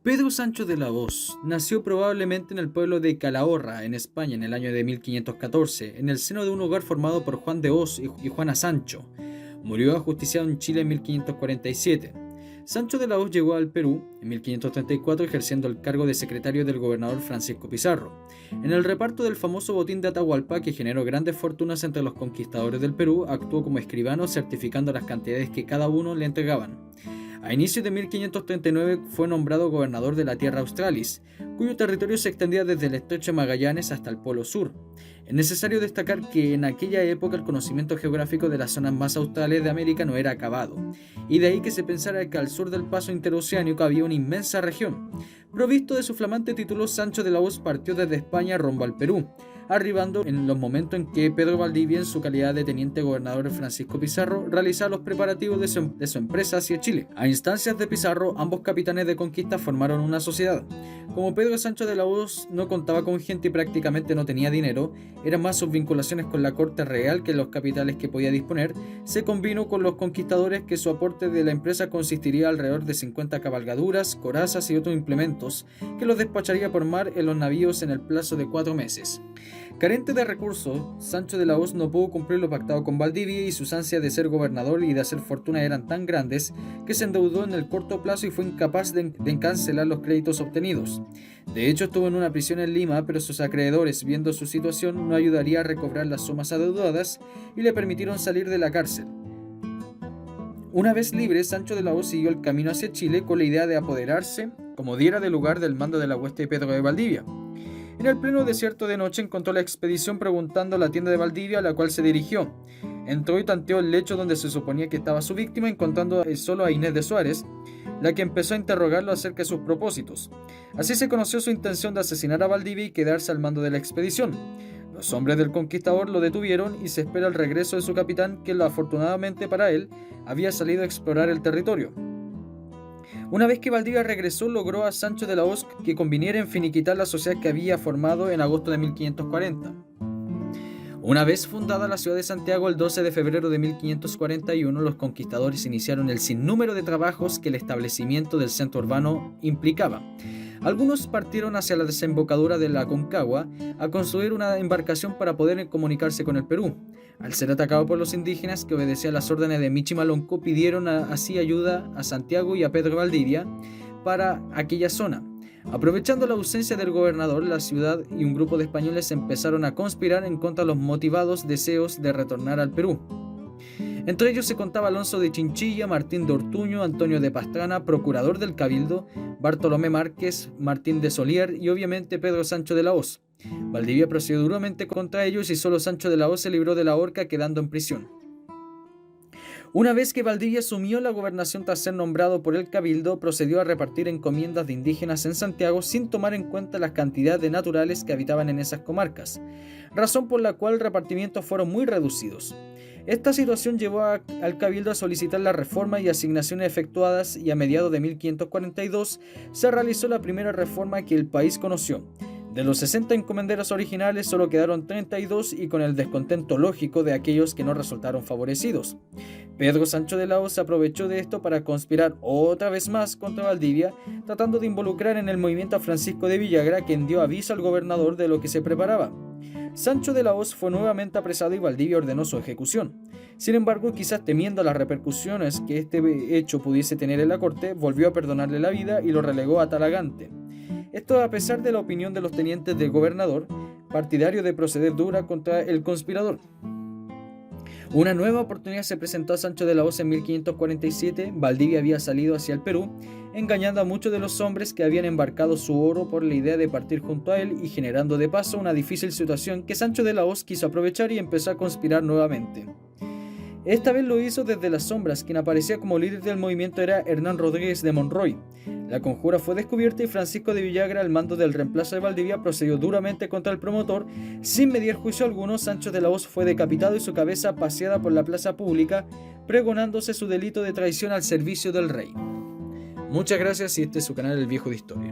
Pedro Sancho de la Hoz nació probablemente en el pueblo de Calahorra, en España, en el año de 1514, en el seno de un hogar formado por Juan de Hoz y Juana Sancho. Murió ajusticiado en Chile en 1547. Sancho de la Hoz llegó al Perú en 1534 ejerciendo el cargo de secretario del gobernador Francisco Pizarro. En el reparto del famoso botín de Atahualpa, que generó grandes fortunas entre los conquistadores del Perú, actuó como escribano certificando las cantidades que cada uno le entregaban. A inicios de 1539 fue nombrado gobernador de la Tierra Australis, cuyo territorio se extendía desde el estrecho de Magallanes hasta el Polo Sur. Es necesario destacar que en aquella época el conocimiento geográfico de las zonas más australes de América no era acabado, y de ahí que se pensara que al sur del paso interoceánico había una inmensa región. Provisto de su flamante título, Sancho de la Hoz partió desde España rumbo al Perú, arribando en los momentos en que Pedro Valdivia, en su calidad de teniente gobernador de Francisco Pizarro, realizaba los preparativos de su empresa hacia Chile. A instancias de Pizarro, ambos capitanes de conquista formaron una sociedad. Como Pedro Sancho de la Hoz no contaba con gente y prácticamente no tenía dinero, eran más sus vinculaciones con la corte real que los capitales que podía disponer, se combinó con los conquistadores que su aporte de la empresa consistiría alrededor de 50 cabalgaduras, corazas y otros implementos, que los despacharía por mar en los navíos en el plazo de 4 meses. Carente de recursos, Sancho de la Hoz no pudo cumplir lo pactado con Valdivia y sus ansias de ser gobernador y de hacer fortuna eran tan grandes que se endeudó en el corto plazo y fue incapaz de cancelar los créditos obtenidos. De hecho, estuvo en una prisión en Lima, pero sus acreedores, viendo su situación, no ayudaría a recobrar las sumas adeudadas y le permitieron salir de la cárcel. Una vez libre, Sancho de la Hoz siguió el camino hacia Chile con la idea de apoderarse, como diera de lugar, del mando de la hueste de Pedro de Valdivia. En el pleno desierto de noche encontró la expedición preguntando a la tienda de Valdivia a la cual se dirigió. Entró y tanteó el lecho donde se suponía que estaba su víctima, encontrando solo a Inés de Suárez, la que empezó a interrogarlo acerca de sus propósitos. Así se conoció su intención de asesinar a Valdivia y quedarse al mando de la expedición. Los hombres del conquistador lo detuvieron y se espera el regreso de su capitán, que afortunadamente para él había salido a explorar el territorio. Una vez que Valdivia regresó, logró a Sancho de la Hoz que conviniera en finiquitar la sociedad que había formado en agosto de 1540. Una vez fundada la ciudad de Santiago el 12 de febrero de 1541, los conquistadores iniciaron el sinnúmero de trabajos que el establecimiento del centro urbano implicaba. Algunos partieron hacia la desembocadura de la Aconcagua a construir una embarcación para poder comunicarse con el Perú. Al ser atacado por los indígenas que obedecían las órdenes de Michimalonco, pidieron así ayuda a Santiago y a Pedro Valdivia para aquella zona. Aprovechando la ausencia del gobernador, la ciudad y un grupo de españoles empezaron a conspirar en contra de los motivados deseos de retornar al Perú. Entre ellos se contaba Alonso de Chinchilla, Martín de Ortuño, Antonio de Pastrana, procurador del Cabildo, Bartolomé Márquez, Martín de Solier y obviamente Pedro Sancho de la Hoz. Valdivia procedió duramente contra ellos y solo Sancho de la Hoz se libró de la horca, quedando en prisión. Una vez que Valdivia asumió la gobernación tras ser nombrado por el Cabildo, procedió a repartir encomiendas de indígenas en Santiago sin tomar en cuenta las cantidades de naturales que habitaban en esas comarcas, razón por la cual repartimientos fueron muy reducidos. Esta situación llevó al Cabildo a solicitar la reforma y asignaciones efectuadas, y a mediados de 1542 se realizó la primera reforma que el país conoció. De los 60 encomenderos originales solo quedaron 32, y con el descontento lógico de aquellos que no resultaron favorecidos. Pedro Sancho de la Hoz aprovechó de esto para conspirar otra vez más contra Valdivia, tratando de involucrar en el movimiento a Francisco de Villagra, quien dio aviso al gobernador de lo que se preparaba. Sancho de la Hoz fue nuevamente apresado y Valdivia ordenó su ejecución. Sin embargo, quizás temiendo las repercusiones que este hecho pudiese tener en la corte, volvió a perdonarle la vida y lo relegó a Talagante. Esto a pesar de la opinión de los tenientes del gobernador, partidario de proceder dura contra el conspirador. Una nueva oportunidad se presentó a Sancho de la Hoz en 1547. Valdivia había salido hacia el Perú, engañando a muchos de los hombres que habían embarcado su oro por la idea de partir junto a él y generando de paso una difícil situación que Sancho de la Hoz quiso aprovechar y empezó a conspirar nuevamente. Esta vez lo hizo desde las sombras. Quien aparecía como líder del movimiento era Hernán Rodríguez de Monroy. La conjura fue descubierta y Francisco de Villagra, al mando del reemplazo de Valdivia, procedió duramente contra el promotor. Sin medir juicio alguno, Sancho de la Hoz fue decapitado y su cabeza paseada por la plaza pública, pregonándose su delito de traición al servicio del rey. Muchas gracias, y este es su canal El Viejo de Historia.